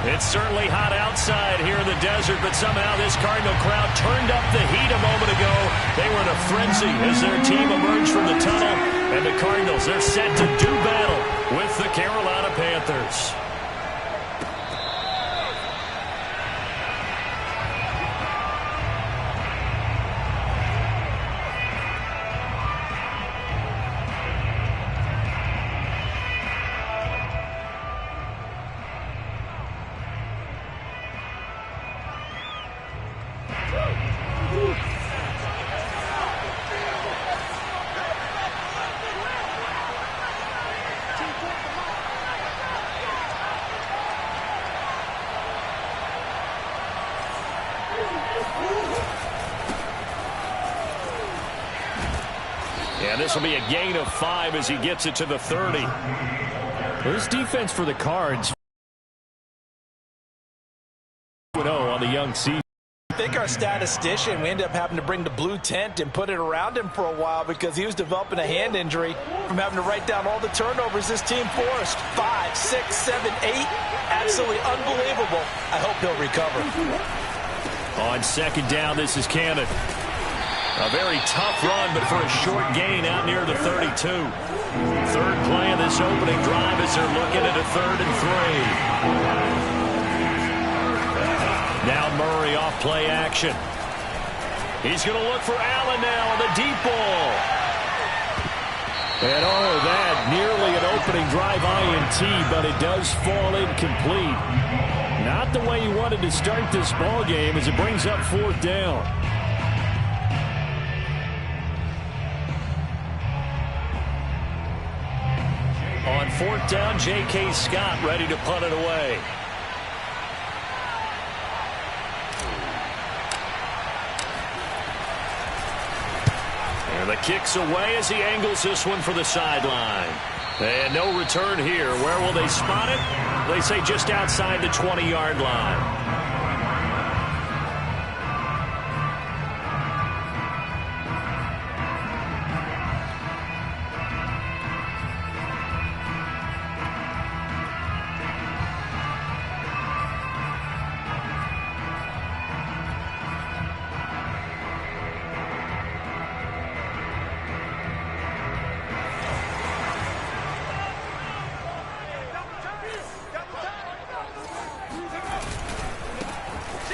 It's certainly hot outside here in the desert, but somehow this Cardinal crowd turned up the heat a moment ago. They were in a frenzy as their team emerged from the tunnel. And the Cardinals, they're set to do battle with the Carolina Panthers. And this will be a gain of 5 as he gets it to the 30. This defense for the Cards on the young season. I think our statistician, we ended up having to bring the blue tent and put it around him for a while because he was developing a hand injury from having to write down all the turnovers this team forced. 5, 6, 7, 8. Absolutely unbelievable. I hope he'll recover. On second down, this is Cannon. A very tough run, but for a short gain out near the 32. Third play of this opening drive as they're looking at a 3rd and 3. Now Murray off play action. He's going to look for Allen now on the deep ball. And that nearly an opening drive INT, but it does fall incomplete. Not the way you wanted to start this ball game as it brings up 4th down. On 4th down, J.K. Scott ready to punt it away. And the kick's away as he angles this one for the sideline. And no return here. Where will they spot it? They say just outside the 20-yard line.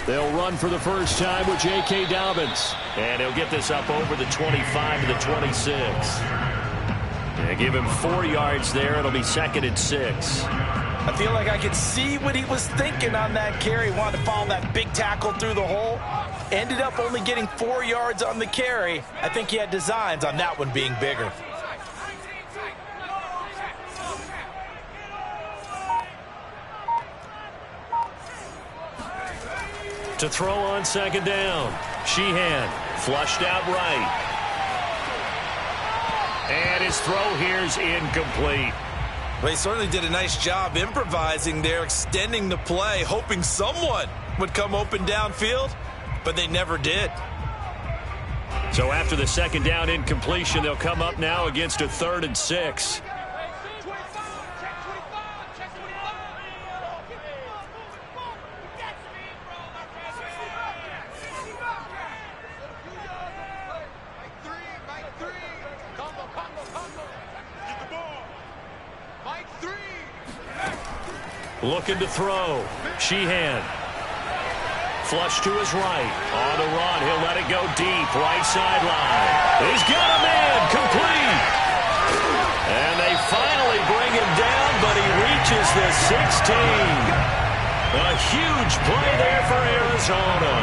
They'll run for the first time with J.K. Dobbins. And he'll get this up over the 25 to the 26. They give him 4 yards there. It'll be 2nd and 6. I feel like I could see what he was thinking on that carry. He wanted to follow that big tackle through the hole. Ended up only getting 4 yards on the carry. I think he had designs on that one being bigger. To throw on second down. Sheehan flushed out right. And his throw here's incomplete. Well, he certainly did a nice job improvising there, extending the play, hoping someone would come open downfield, but they never did. So after the second down incompletion, they'll come up now against a 3rd and 6. Looking to throw. Sheehan. Flush to his right. On the run. He'll let it go deep. Right sideline. He's got a man. Complete. And they finally bring him down, but he reaches the 16. A huge play there for Arizona.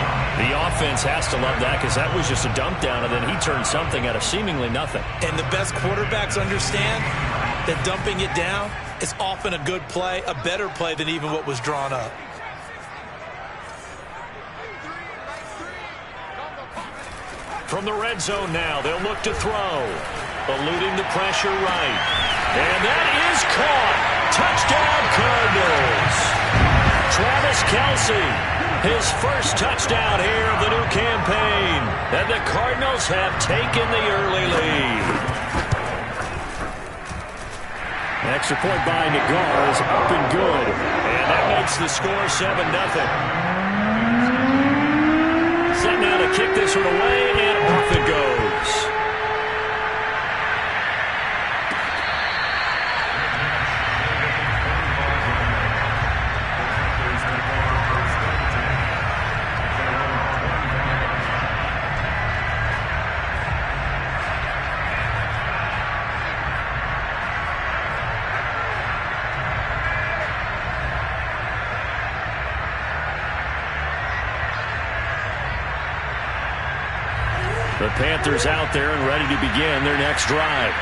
The offense has to love that because that was just a dump down, and then he turned something out of seemingly nothing. And the best quarterbacks understand that dumping it down is often a good play, a better play than even what was drawn up. From the red zone now, they'll look to throw. Eluding the pressure right. And that is caught. Touchdown, Cardinals. Travis Kelce, his first touchdown here of the new campaign. And the Cardinals have taken the early lead. Extra point by Nagar is up and good. And that makes the score 7-0. Set now to kick this one away, and off it goes. The Panthers out there and ready to begin their next drive.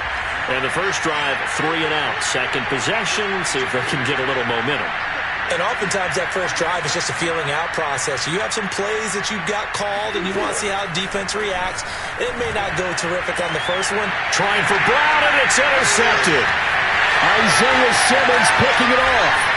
And the first drive, 3 and out. Second possession, see if they can get a little momentum. And oftentimes that first drive is just a feeling out process. You have some plays that you've got called and you want to see how defense reacts. It may not go terrific on the first one. Trying for Brown, and it's intercepted. Isaiah Simmons picking it off.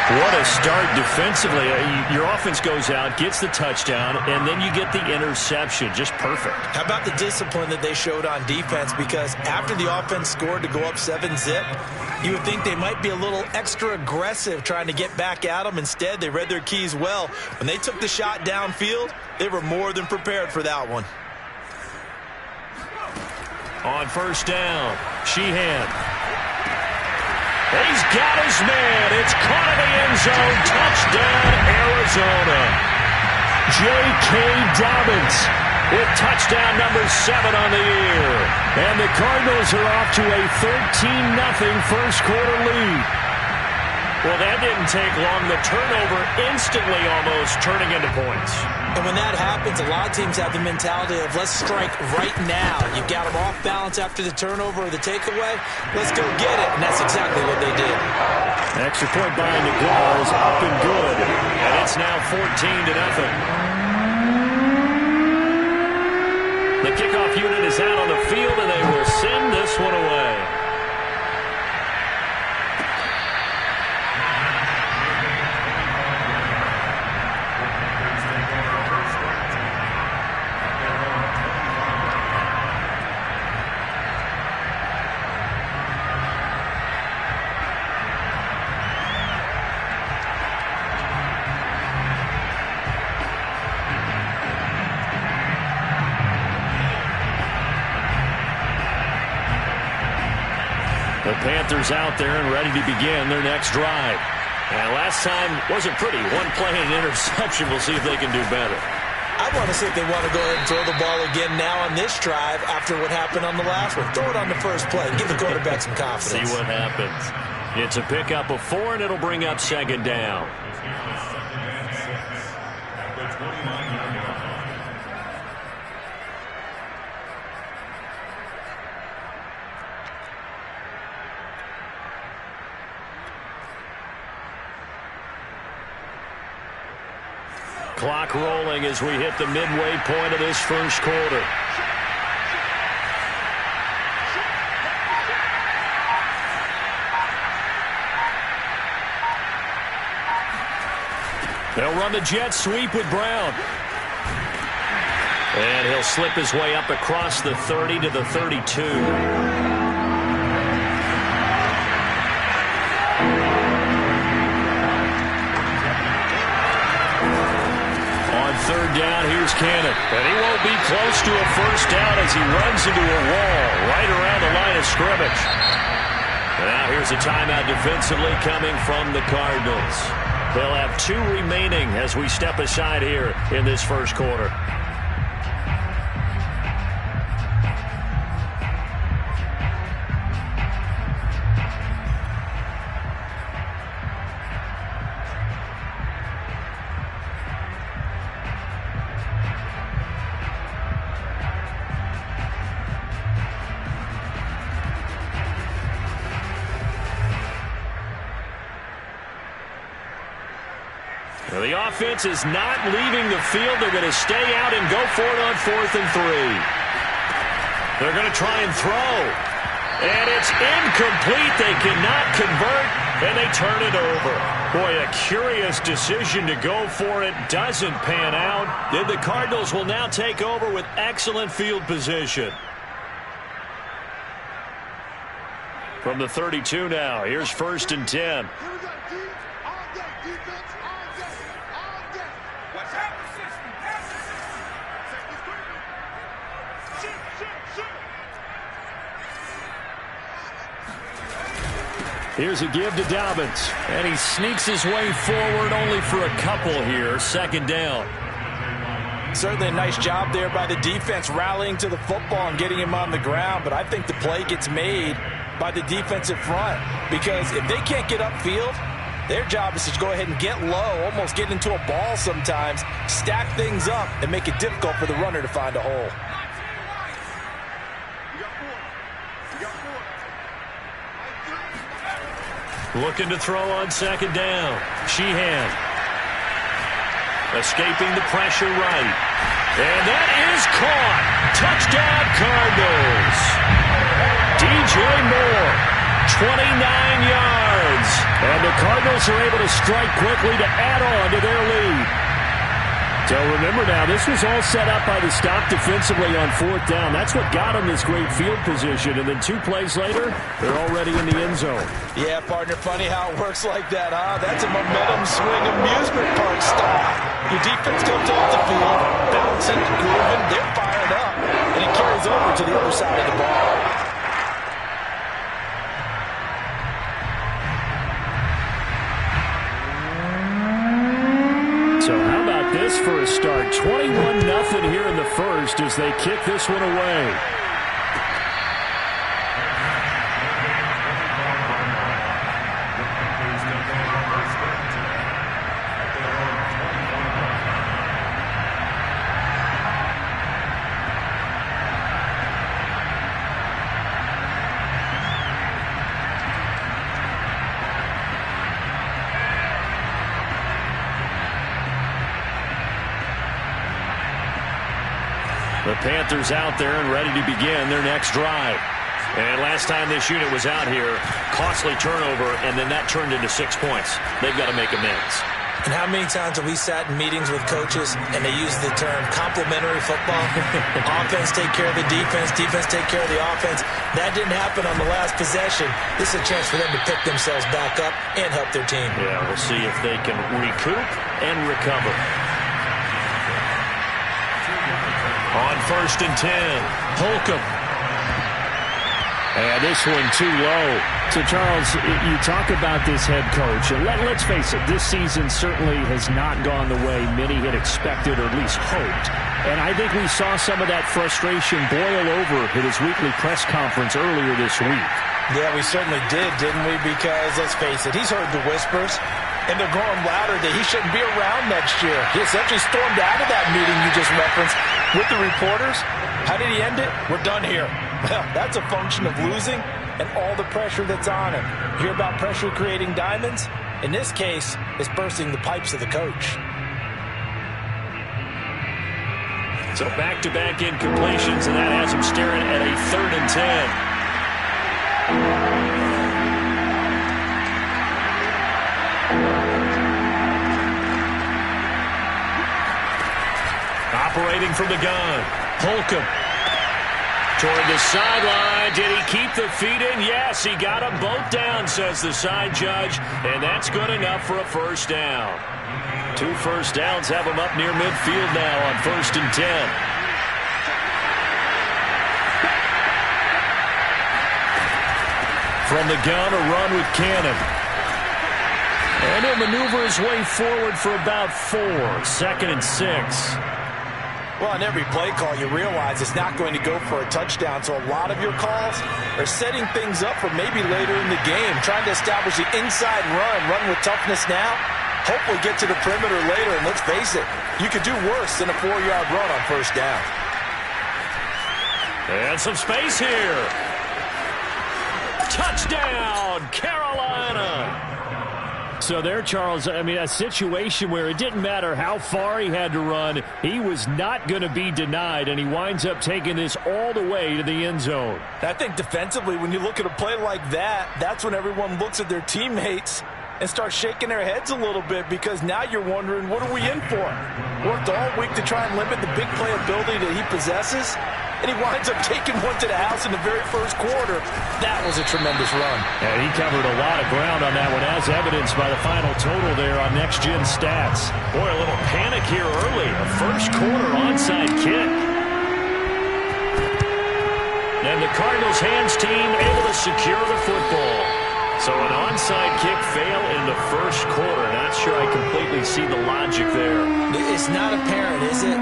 What a start defensively. Your offense goes out, gets the touchdown, and then you get the interception. Just perfect. How about the discipline that they showed on defense? Because after the offense scored to go up 7-zip, you would think they might be a little extra aggressive trying to get back at them. Instead, they read their keys well. When they took the shot downfield, they were more than prepared for that one. On first down, Sheehan. He's got his man. It's caught in the end zone. Touchdown, Arizona. J.K. Dobbins with touchdown number 7 on the year. And the Cardinals are off to a 13-0 first quarter lead. Well, that didn't take long. The turnover instantly almost turning into points. And when that happens, a lot of teams have the mentality of let's strike right now. You've got them off balance after the turnover or the takeaway. Let's go get it. And that's exactly what they did. Extra point by Nagar is up and good. And it's now 14-0. The kickoff unit is out on the field, and they will send this one away. The Panthers out there and ready to begin their next drive. And last time wasn't pretty. One play and an interception. We'll see if they can do better. I want to see if they want to go ahead and throw the ball again now on this drive after what happened on the last one. Throw it on the first play. Give the quarterback some confidence. See what happens. It's a pickup of 4, and it'll bring up second down. Clock rolling as we hit the midway point of this first quarter. They'll run the jet sweep with Brown. And he'll slip his way up across the 30 to the 32. Third down, here's Cannon. And he won't be close to a first down as he runs into a wall right around the line of scrimmage. And now here's a timeout defensively coming from the Cardinals. They'll have 2 remaining as we step aside here in this first quarter. Well, the offense is not leaving the field. They're going to stay out and go for it on 4th and 3. They're going to try and throw. And it's incomplete. They cannot convert, and they turn it over. Boy, a curious decision to go for it. Doesn't pan out. Then the Cardinals will now take over with excellent field position. From the 32 now, here's 1st and 10. Here's a give to Dobbins, and he sneaks his way forward only for a couple here. 2nd down. Certainly a nice job there by the defense rallying to the football and getting him on the ground, but I think the play gets made by the defensive front because if they can't get upfield, their job is to go ahead and get low, almost get into a ball sometimes, stack things up, and make it difficult for the runner to find a hole. Looking to throw on 2nd down. Sheehan. Escaping the pressure right. And that is caught. Touchdown Cardinals. DJ Moore, 29 yards. And the Cardinals are able to strike quickly to add on to their lead. So remember now, this was all set up by the stop defensively on 4th down. That's what got them this great field position. And then 2 plays later, they're already in the end zone. Yeah, partner, funny how it works like that, huh? That's a momentum swing amusement park style. Your defense comes off the field, bouncing, grooving, they're fired up, and it carries over to the other side of the ball. So how about this for a start? 21-0 here in the first as they kick this one away. The Panthers out there and ready to begin their next drive. And last time this unit was out here, costly turnover, and then that turned into 6 points. They've got to make amends. And how many times have we sat in meetings with coaches and they use the term complementary football? Offense take care of the defense, defense take care of the offense. That didn't happen on the last possession. This is a chance for them to pick themselves back up and help their team. Yeah, we'll see if they can recoup and recover. On 1st and 10, Holcomb. And this one too low. So, Charles, you talk about this head coach, and let's face it, this season certainly has not gone the way many had expected or at least hoped. And I think we saw some of that frustration boil over at his weekly press conference earlier this week. Yeah, we certainly did, didn't we? Because, let's face it, he's heard the whispers, and they're growing louder that he shouldn't be around next year. He essentially stormed out of that meeting you just referenced with the reporters. How did he end it? We're done here. Well, that's a function of losing and all the pressure that's on him. You hear about pressure creating diamonds? In this case, it's bursting the pipes of the coach. So back-to-back incompletions, and that has him staring at a 3rd and 10. Operating from the gun, Holcomb. Toward the sideline. Did he keep the feet in? Yes, he got them both down, says the side judge. And that's good enough for a 1st down. 2 first downs have him up near midfield now on 1st and 10. From the gun, a run with Cannon. And he'll maneuver his way forward for about 4. 2nd and 6. Well, on every play call, you realize it's not going to go for a touchdown. So a lot of your calls are setting things up for maybe later in the game, trying to establish the inside run with toughness now. Hopefully get to the perimeter later. And let's face it, you could do worse than a 4-yard run on 1st down. And some space here. Touchdown, Carolina. So there, Charles, I mean, a situation where it didn't matter how far he had to run, he was not going to be denied, and he winds up taking this all the way to the end zone. I think defensively, when you look at a play like that, that's when everyone looks at their teammates and start shaking their heads a little bit, because now you're wondering, what are we in for? Worked all week to try and limit the big play ability that he possesses, and he winds up taking one to the house in the very first quarter. That was a tremendous run. And he covered a lot of ground on that one, as evidenced by the final total there on Next Gen Stats. Boy, a little panic here early. A first quarter onside kick. And the Cardinals hands team able to secure the football. So an onside kick fail in the first quarter. Not sure I completely see the logic there. It's not apparent, is it?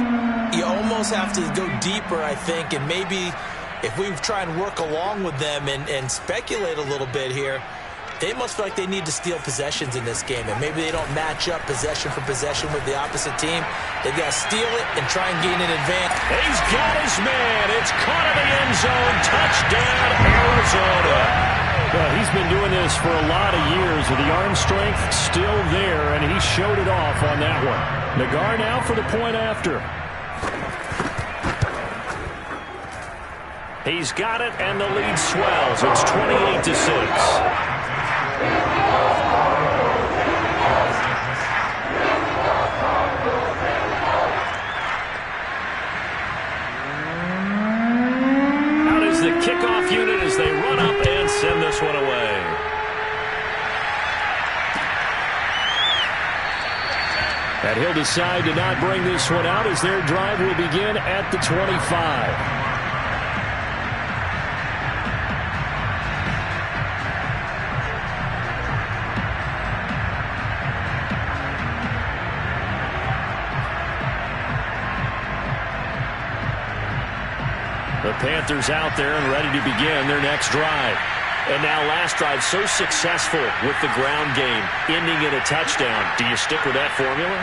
You almost have to go deeper, I think, and maybe if we try and work along with them and speculate a little bit here, they must feel like they need to steal possessions in this game, and maybe they don't match up possession for possession with the opposite team. They've got to steal it and try and gain an advantage. He's got his man. It's caught in the end zone. Touchdown, Arizona. Well, he's been doing this for a lot of years with the arm strength still there, and he showed it off on that one. Nagar now for the point after. He's got it, and the lead swells. It's 28-6. The kickoff unit as they run up and send this one away. And he'll decide to not bring this one out as their drive will begin at the 25. The Panthers out there and ready to begin their next drive. And now last drive so successful with the ground game, ending in a touchdown. Do you stick with that formula?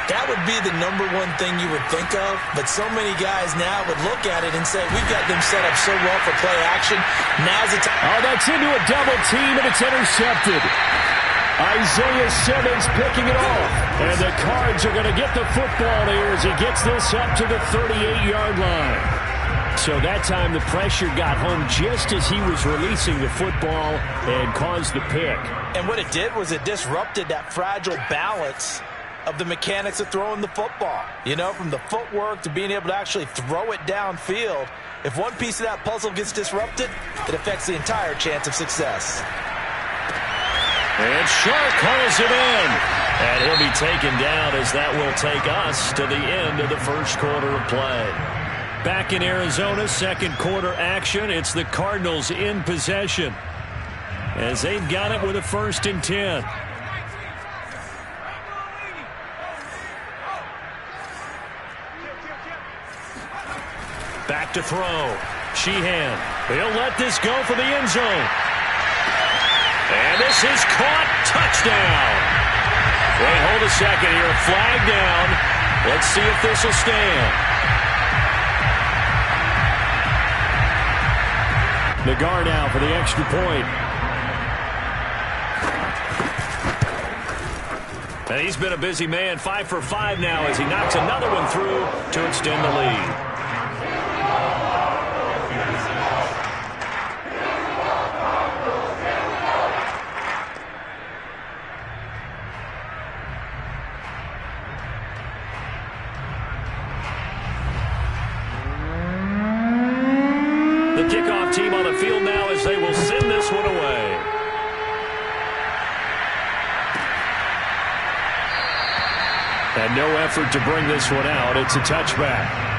That would be the number one thing you would think of, but so many guys now would look at it and say, we've got them set up so well for play action. Now's the time. Oh, that's into a double team, and it's intercepted. Isaiah Simmons picking it off. And the Cards are going to get the football here as he gets this up to the 38-yard line. So that time the pressure got home just as he was releasing the football and caused the pick. And what it did was it disrupted that fragile balance of the mechanics of throwing the football. You know, from the footwork to being able to actually throw it downfield. If one piece of that puzzle gets disrupted, it affects the entire chance of success. And Shark hauls it in. And he'll be taken down as that will take us to the end of the first quarter of play. Back in Arizona, second quarter action. It's the Cardinals in possession as they've got it with a 1st and 10. Back to throw. Sheehan. He'll let this go for the end zone. And this is caught. Touchdown. Wait, hold a second here. Flag down. Let's see if this will stand. Nagar now for the extra point. And he's been a busy man. 5 for 5 now as he knocks another one through to extend the lead. The kickoff team on the field now as they will send this one away. And no effort to bring this one out. It's a touchback.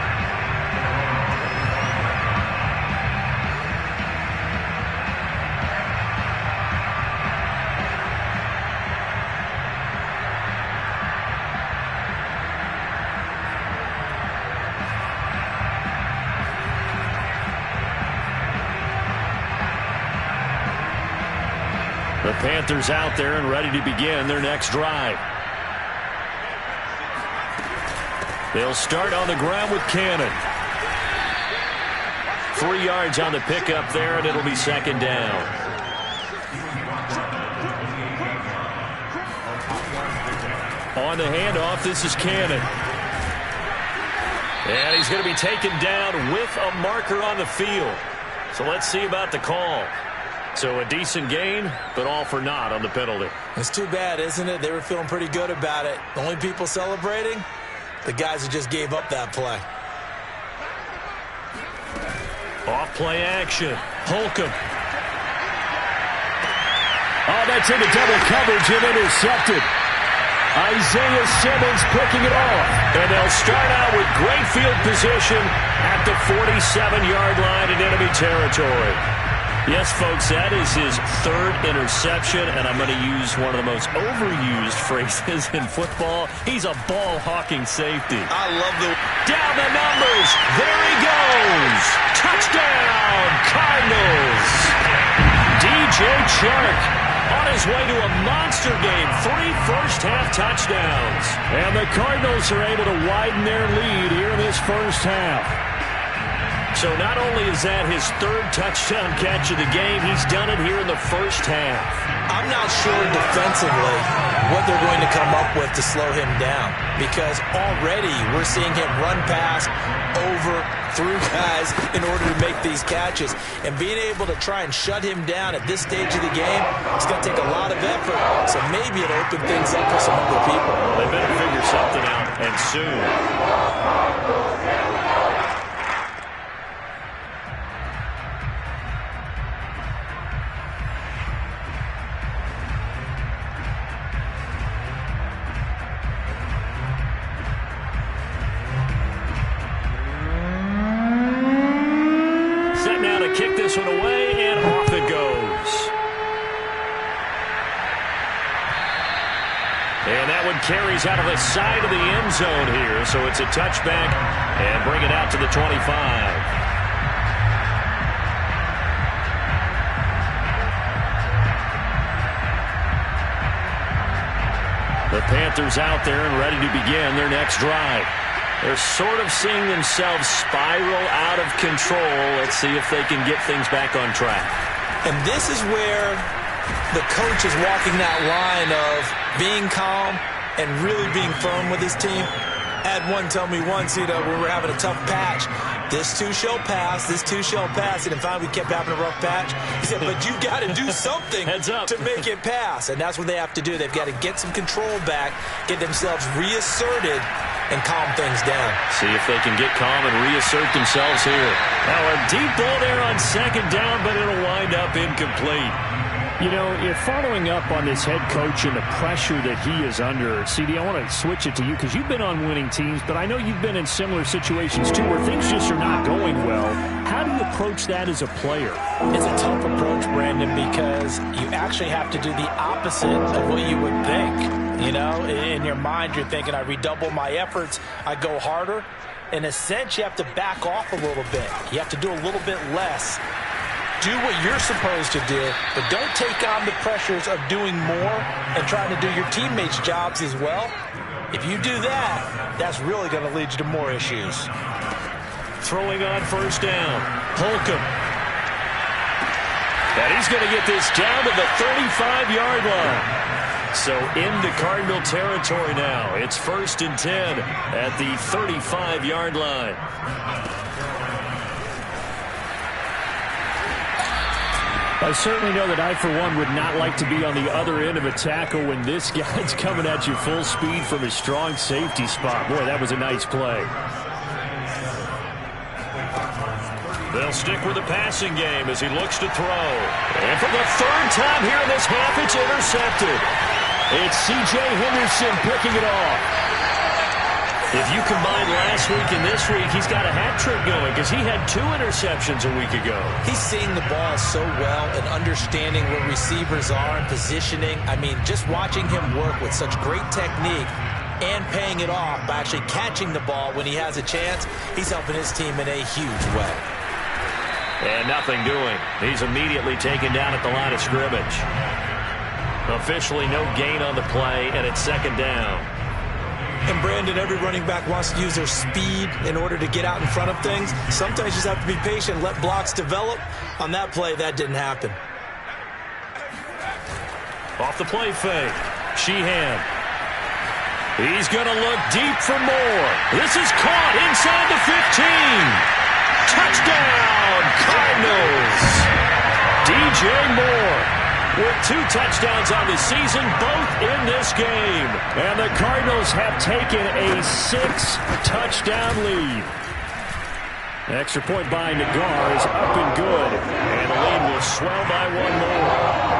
The Panthers out there and ready to begin their next drive. They'll start on the ground with Cannon. 3 yards on the pickup there, and it'll be second down. On the handoff, this is Cannon. And he's going to be taken down with a marker on the field. So let's see about the call. So a decent gain, but all for naught on the penalty. It's too bad, isn't it? They were feeling pretty good about it. The only people celebrating, the guys who just gave up that play. Off play action. Holcomb. Oh, that's into double coverage and intercepted. Isaiah Simmons picking it off. And they'll start out with great field position at the 47-yard line in enemy territory. Yes, folks, that is his third interception, and I'm going to use one of the most overused phrases in football. He's a ball-hawking safety. I love the... Down the numbers. There he goes. Touchdown, Cardinals. DJ Chark on his way to a monster game. 3 first-half touchdowns. And the Cardinals are able to widen their lead here in this first half. So not only is that his third touchdown catch of the game, he's done it here in the first half. I'm not sure defensively what they're going to come up with to slow him down, because already we're seeing him run past, over, through guys in order to make these catches. And being able to try and shut him down at this stage of the game, it's going to take a lot of effort. So maybe it'll open things up for some other people. They better figure something out, and soon. Kick this one away, and off it goes. And that one carries out of the side of the end zone here, so it's a touchback, and bring it out to the 25. The Panthers out there and ready to begin their next drive. They're sort of seeing themselves spiral out of control. Let's see if they can get things back on track. And this is where the coach is walking that line of being calm and really being firm with his team. I had one tell me once, when we were having a tough patch, this too shall pass, this too shall pass. And finally we kept having a rough patch. He said, but you got to do something to make it pass. And that's what they have to do. They've got to get some control back, get themselves reasserted, and calm things down. See if they can get calm and reassert themselves here. Now a deep ball there on second down, but it'll wind up incomplete. You know, if following up on this head coach and the pressure that he is under, CD, I want to switch it to you because you've been on winning teams, but I know you've been in similar situations too where things just are not going well. How do you approach that as a player? It's a tough approach, Brandon, because you actually have to do the opposite of what you would think. In your mind, you're thinking, I redouble my efforts, I go harder. In a sense, you have to back off a little bit. You have to do a little bit less. Do what you're supposed to do, but don't take on the pressures of doing more and trying to do your teammates' jobs as well. If you do that, that's really going to lead you to more issues. Throwing on first down, Holcomb. And he's going to get this down to the 35-yard line. So into Cardinal territory now. It's 1st and 10 at the 35-yard line. I certainly know that I, for one, would not like to be on the other end of a tackle when this guy's coming at you full speed from his strong safety spot. Boy, that was a nice play. They'll stick with the passing game as he looks to throw. And for the third time here in this half, it's intercepted. It's C.J. Henderson picking it off. If you combine last week and this week, he's got a hat trick going because he had 2 interceptions a week ago. He's seeing the ball so well and understanding where receivers are and positioning. I mean, just watching him work with such great technique and paying it off by actually catching the ball when he has a chance, he's helping his team in a huge way. And nothing doing. He's immediately taken down at the line of scrimmage. Officially no gain on the play, and it's 2nd down. And Brandon, every running back wants to use their speed in order to get out in front of things. Sometimes you just have to be patient, let blocks develop. On that play, that didn't happen. Off the play fake. Sheehan. He's going to look deep for more. This is caught inside the 15. Touchdown, Cardinals. DJ Moore with 2 touchdowns on the season, both in this game. And the Cardinals have taken a 6-touchdown lead. Extra point by Nagar is up and good. And the lead will swell by 1 more.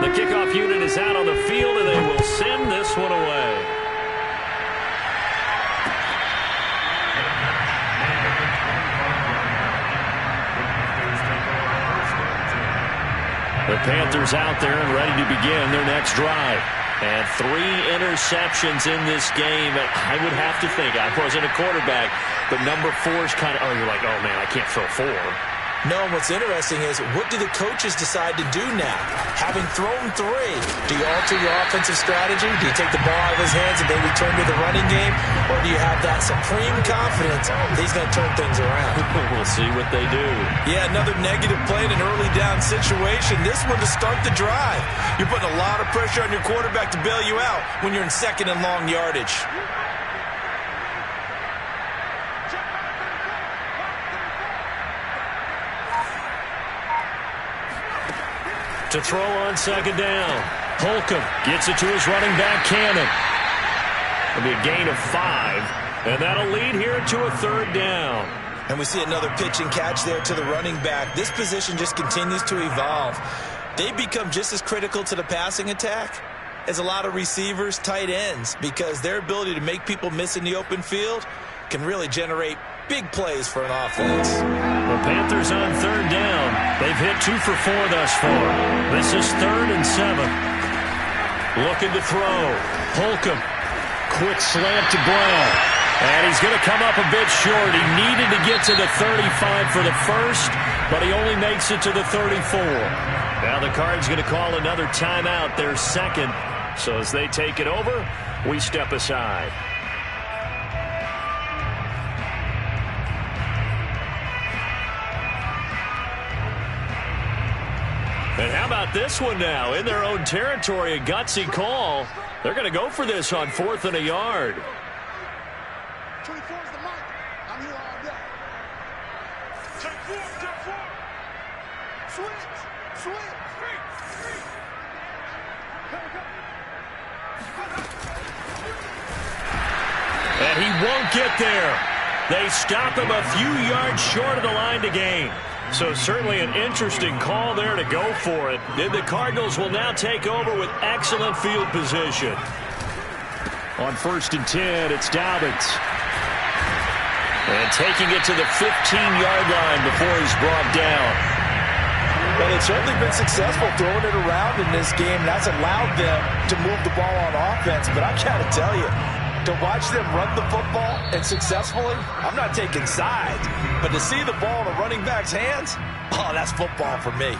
The kickoff unit is out on the field, and they will send this one away. The Panthers out there and ready to begin their next drive. And 3 interceptions in this game. I would have to think, I wasn't a quarterback, but number 4 is kind of, oh, you're like, oh, man, I can't throw 4. No, and what's interesting is, what do the coaches decide to do now? Having thrown 3, do you alter your offensive strategy? Do you take the ball out of his hands and maybe turn to the running game? Or do you have that supreme confidence that he's going to turn things around? We'll see what they do. Yeah, another negative play in an early down situation. This one to start the drive. You're putting a lot of pressure on your quarterback to bail you out when you're in 2nd and long yardage. To throw on 2nd down. Holcomb gets it to his running back, Cannon. It'll be a gain of 5, and that'll lead here to a 3rd down. And we see another pitch and catch there to the running back. This position just continues to evolve. They become just as critical to the passing attack as a lot of receivers, tight ends, because their ability to make people miss in the open field can really generate big plays for an offense. The Panthers on 3rd down. They've hit 2 for 4 thus far. This is 3rd and 7. Looking to throw. Holcomb. Quick slant to Brown. And he's going to come up a bit short. He needed to get to the 35 for the first, but he only makes it to the 34. Now the Cards going to call another timeout, their 2nd. So as they take it over, we step aside. And how about this one now? In their own territory, a gutsy call. They're going to go for this on 4th and a yard. 24 is the mic. I'm here all day. Take 4. Switch. And he won't get there. They stop him a few yards short of the line to gain. So certainly an interesting call there to go for it. And the Cardinals will now take over with excellent field position. On 1st and 10, it's Dobbins. And taking it to the 15-yard line before he's brought down. But they've certainly been successful throwing it around in this game. That's allowed them to move the ball on offense. But I got to tell you, to watch them run the football and successfully, I'm not taking sides, but to see the ball in a running back's hands, oh, that's football for me.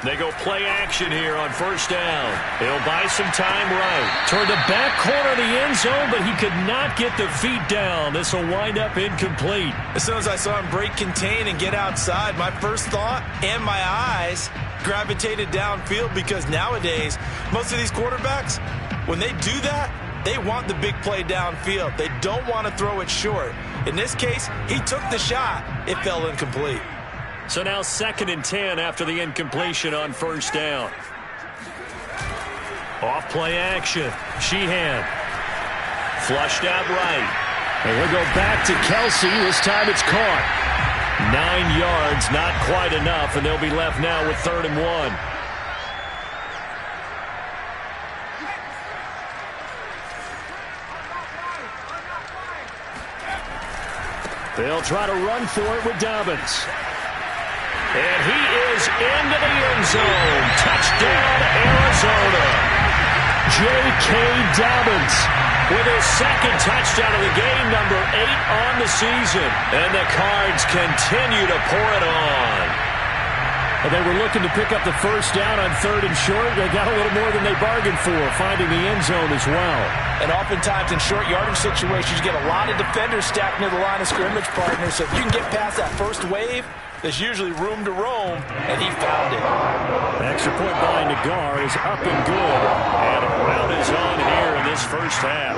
They go play action here on 1st down. He'll buy some time right. Toward the back corner of the end zone, but he could not get the feet down. This will wind up incomplete. As soon as I saw him break contain and get outside, my first thought and my eyes gravitated downfield, because nowadays, most of these quarterbacks, when they do that, they want the big play downfield. They don't want to throw it short. In this case, he took the shot. It fell incomplete. So now 2nd and 10 after the incompletion on 1st down. Off play action. Sheehan. Flushed out right. And we'll go back to Kelsey. This time it's caught. 9 yards, not quite enough, and they'll be left now with 3rd and 1. They'll try to run for it with Dobbins. And he is into the end zone. Touchdown, Arizona. J.K. Dobbins with his 2nd touchdown of the game, number 8 on the season. And the Cards continue to pour it on. Well, they were looking to pick up the first down on 3rd and short. They got a little more than they bargained for, finding the end zone as well. And oftentimes in short yardage situations, you get a lot of defenders stacked near the line of scrimmage, partner. So if you can get past that first wave, there's usually room to roam, and he found it. The extra point by Nagar is up and good. And a rout is on here in this first half.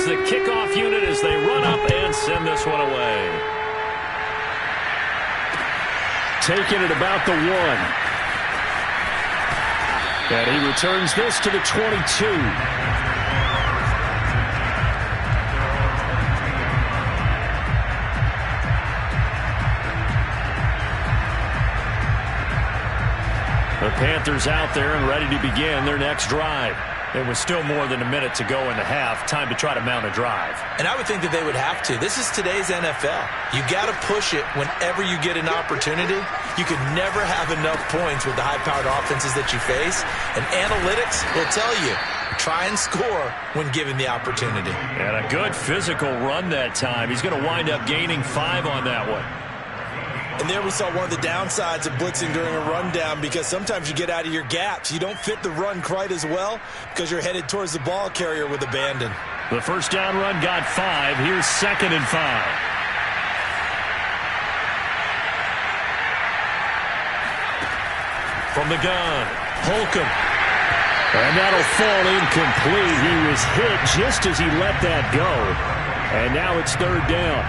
The kickoff unit as they run up and send this one away. Taking it about the 1. And he returns this to the 22. The Panthers out there and ready to begin their next drive. There was still more than a minute to go in the half. Time to try to mount a drive. And I would think that they would have to. This is today's NFL. You got to push it whenever you get an opportunity. You can never have enough points with the high-powered offenses that you face. And analytics will tell you, try and score when given the opportunity. And a good physical run that time. He's going to wind up gaining 5 on that one. And there we saw one of the downsides of blitzing during a rundown, because sometimes you get out of your gaps. You don't fit the run quite as well because you're headed towards the ball carrier with abandon. The first down run got 5. Here's 2nd and 5. From the gun, Holcomb. And that'll fall incomplete. He was hit just as he let that go. And now it's 3rd down.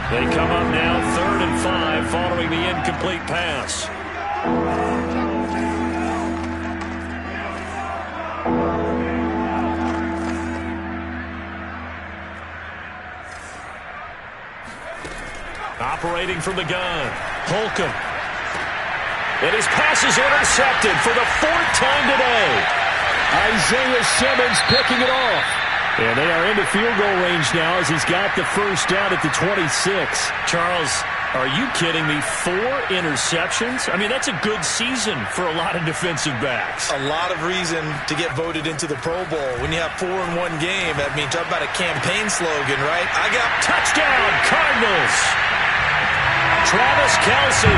They come up now 3rd and 5 following the incomplete pass. Operating from the gun, Holcomb. And his pass is intercepted for the 4th time today. Isaiah Simmons picking it off. And they are into field goal range now as he's got the first down at the 26. Charles, are you kidding me? 4 interceptions? I mean, that's a good season for a lot of defensive backs. A lot of reason to get voted into the Pro Bowl. When you have 4 in one game, I mean, talk about a campaign slogan, right? I got touchdown, Cardinals. Travis Kelce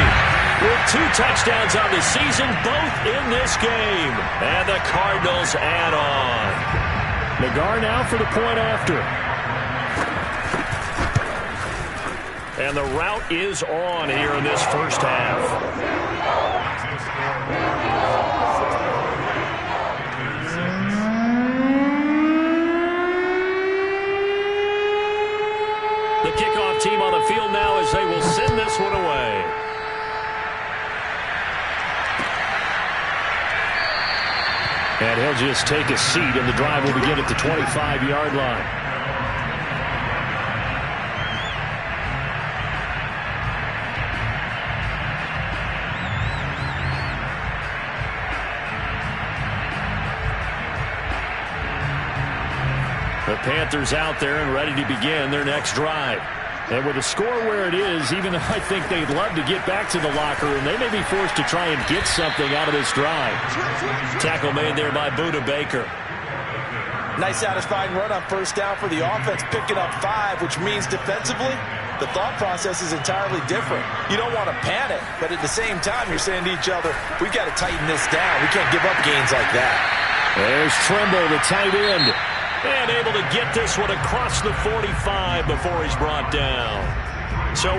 with 2 touchdowns on the season, both in this game. And the Cardinals add on. Nagar now for the point after. And the route is on here in this first half. The kickoff team on the field now as they will send this one away. And he'll just take a seat, and the drive will begin at the 25-yard line. The Panthers out there and ready to begin their next drive. And with the score where it is, even though I think they'd love to get back to the locker room, they may be forced to try and get something out of this drive. Tackle made there by Budda Baker. Nice satisfying run on first down for the offense, picking up 5, which means defensively, the thought process is entirely different. You don't want to panic, but at the same time, you're saying to each other, we've got to tighten this down. We can't give up gains like that. There's Trimble, the tight end. And able to get this one across the 45 before he's brought down. So